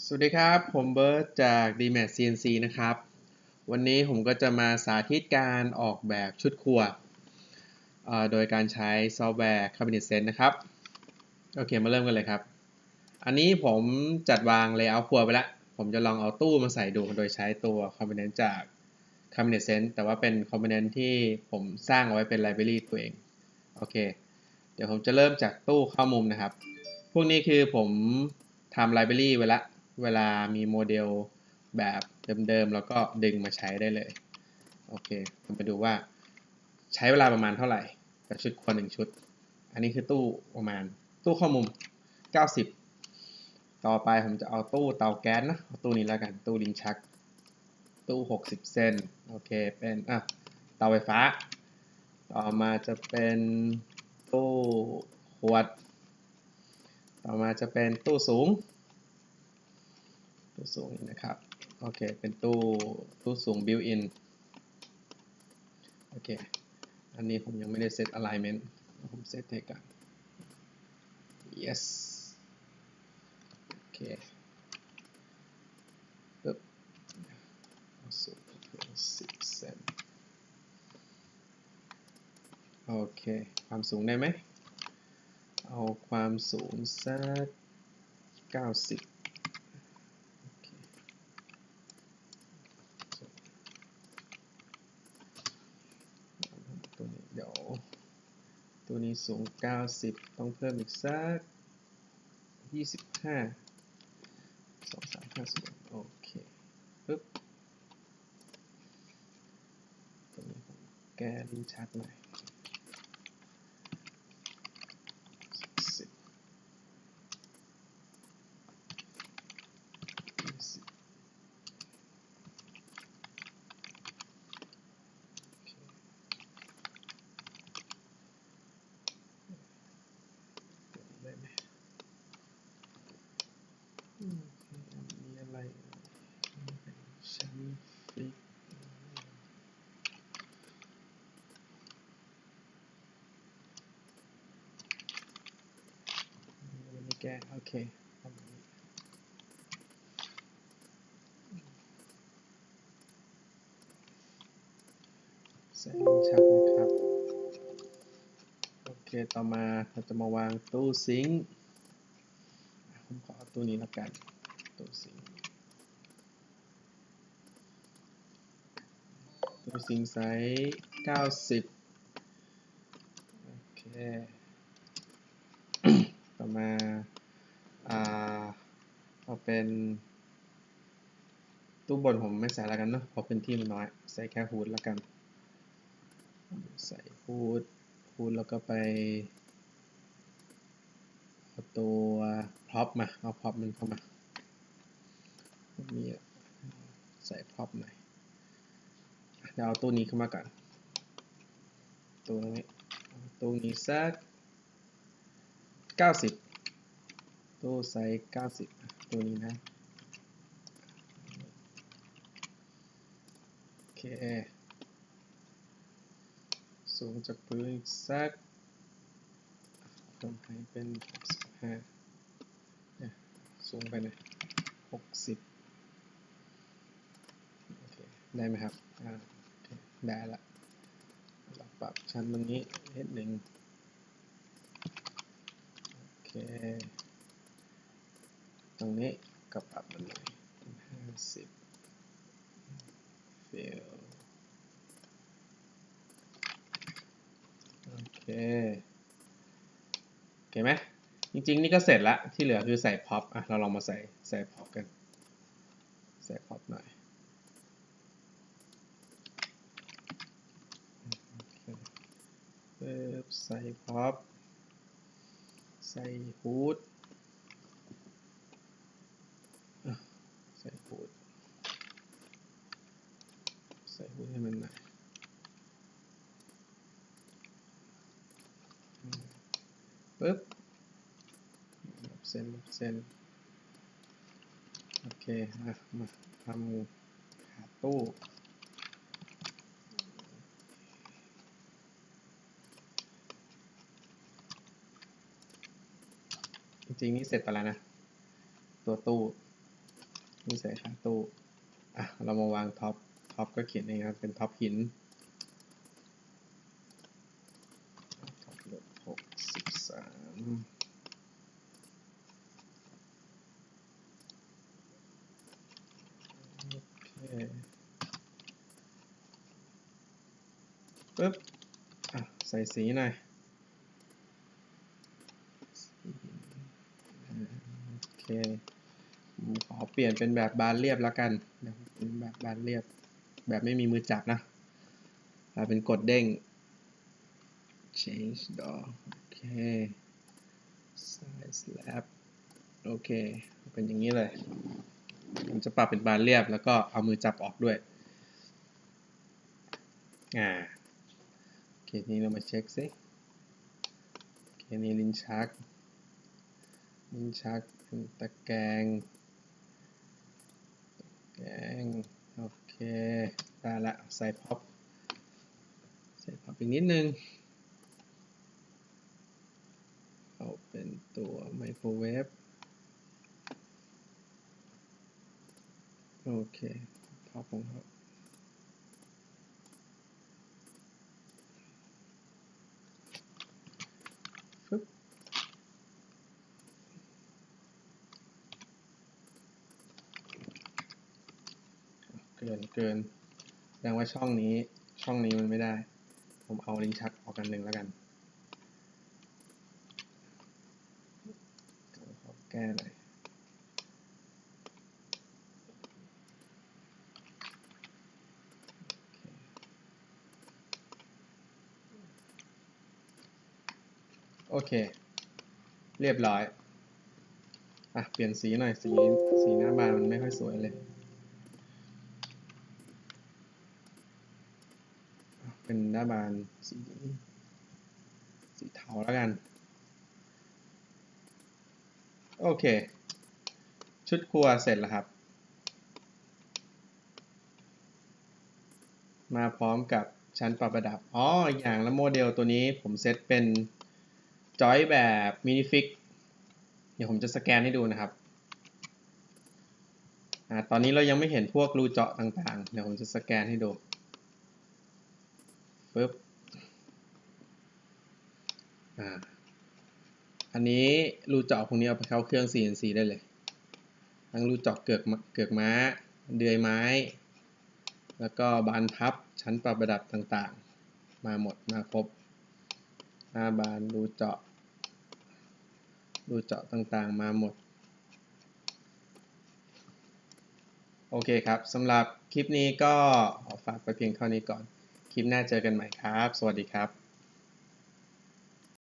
สวัสดีครับผมเบิร์ตจาก DMAT CNC นะครับวันนี้ผมก็จะมาสาธิตการออกแบบชุดครัวโดยการใช้ซอฟต์แวร์ Cabinet Sense นะครับโอเคมาเริ่มกันเลยครับอันนี้ผมจัดวาง layout ครัวไปแล้วผมจะลองเอาตู้มาใส่ดูโดยใช้ตัว Component จาก Cabinet Sense แต่ว่าเป็น Component ที่ผมสร้างเอาไว้เป็น Library ตัวเองโอเคเดี๋ยวผมจะเริ่มจากตู้เข้ามุมนะครับพวกนี้คือผมทำ Library ไว้ละเวลามีโมเดลแบบเดิมๆแล้วก็ดึงมาใช้ได้เลยโอเคผมไปดูว่าใช้เวลาประมาณเท่าไหร่กับชุดครัว1ชุดอันนี้คือตู้ประมาณตู้เข้ามุม90ต่อไปผมจะเอาตู้เตาแก๊สนะเอาตู้นี้แล้วกันตู้ลิ้นชักตู้60เซนโอเคเป็นเตาไฟฟ้าต่อมาจะเป็นตู้ขวดต่อมาจะเป็นตู้สูงนี่นะครับโอเคเป็นตู้สูง built in โอเคอันนี้ผมยังไม่ได้เซต alignment ผมเซตให้กัน yes โอเคปึ๊บสูง10เซนโอเคความสูงได้ไหมเอาความสูงสัก90โอเคตัวนี้เดี๋ยวตัวนี้สูง90ต้องเพิ่มอีกสัก25 2 3 5 0โอเคปึ๊บตัวนี้ผมแก้ลิ้นชักหน่อย10 20ได้ไหมมีอะไรชั้นฟิกไม่แก้โอเคใส่ลิ้นชักนะครับโอเคต่อมาเราจะมาวางตู้ซิงค์ผมขอเอาตู้นี้แล้วกันตู้ซิงค์ไซส์90โอเคต่อมาเอาเป็นตู้บนผมไม่ใส่แล้วกันเนาะเพราะพื้นที่มันน้อยใส่แค่ฮูดแล้วกันใส่ฮูดแล้วก็ไปเอาตัวพร็อพมาเอาพร็อพมันเข้ามามีใส่พร็อพหน่อยเดี๋ยวเอาตู้นี้ขึ้นมาก่อนตู้นี้สัก90ตู้ไซส์90ตัวนี้นะโอเคสูงจากพื้นอีกสักเพิ่มให้เป็น65สูงไปหน่อย60โอเคได้ไหมครับโอเคได้ละเราปรับชั้นตรงนี้นิดหนึ่งโอเคตรงนี้ก็ปรับมันหน่อย50ฟิลโอเคโอเคไหมจริงๆนี่ก็เสร็จละที่เหลือคือใส่พ็อปเราลองมาใส่พ็อปกันใส่พ็อปหน่อยใส่พ็อปใส่ฮูดใส่ฮูดให้มันหน่อยปึ๊บเส้นโอเคมาทำขาตู้จริงๆนี่เสร็จไปแล้วนะตัวตู้ นี่ใส่ขาตู้เรามาวางท็อปก็เขียนเองครับเป็นท็อปหินท็อปลบ63โอเคปึ๊บใส่สีหน่อยโอเคผมขอเปลี่ยนเป็นแบบบานเรียบแล้วกันเป็นแบบบานเรียบแบบไม่มีมือจับนะเป็นกดเด้ง change door โอเค size slab โอเคเป็นอย่างนี้เลยผมจะปรับเป็นบานเรียบแล้วก็เอามือจับออกด้วยโอเคนี้เรามาเช็คซิโอเคนี้ลิ้นชักเป็นตะแกรงโอเคได้ละใส่พ็อปอีกนิดนึงเอาเป็นตัวไมโครเวฟโอเคพ็อปของเขาปึ๊บเกินแสดงว่าช่องนี้มันไม่ได้ผมเอาลิ้นชักออกกันหนึ่งแล้วกันขอแก้หน่อยโอเคเรียบร้อยเปลี่ยนสีหน่อยสีหน้าบานมันไม่ค่อยสวยเลยเป็นหน้าบานสีเทาแล้วกันโอเคชุดครัวเสร็จแล้วครับมาพร้อมกับชั้นปรับระดับอย่างละโมเดลตัวนี้ผมเซตเป็นจอยแบบมินิฟิกเดี๋ยวผมจะสแกนให้ดูนะครับตอนนี้เรายังไม่เห็นพวกรูเจาะต่างๆเดี๋ยวผมจะสแกนให้ดูปึ๊บอันนี้รูเจาะพวกนี้เอาไปเข้าเครื่อง CNC ได้เลยทั้งรูเจาะเกือกม้าเดือยไม้แล้วก็บานพับชั้นปรับระดับต่างๆมาหมดมาครบหน้าบานรูเจาะต่างๆมาหมดโอเคครับสำหรับคลิปนี้ก็ขอฝากไปเพียงเท่านี้ก่อนคลิปหน้าเจอกันใหม่ครับสวัสดีครับ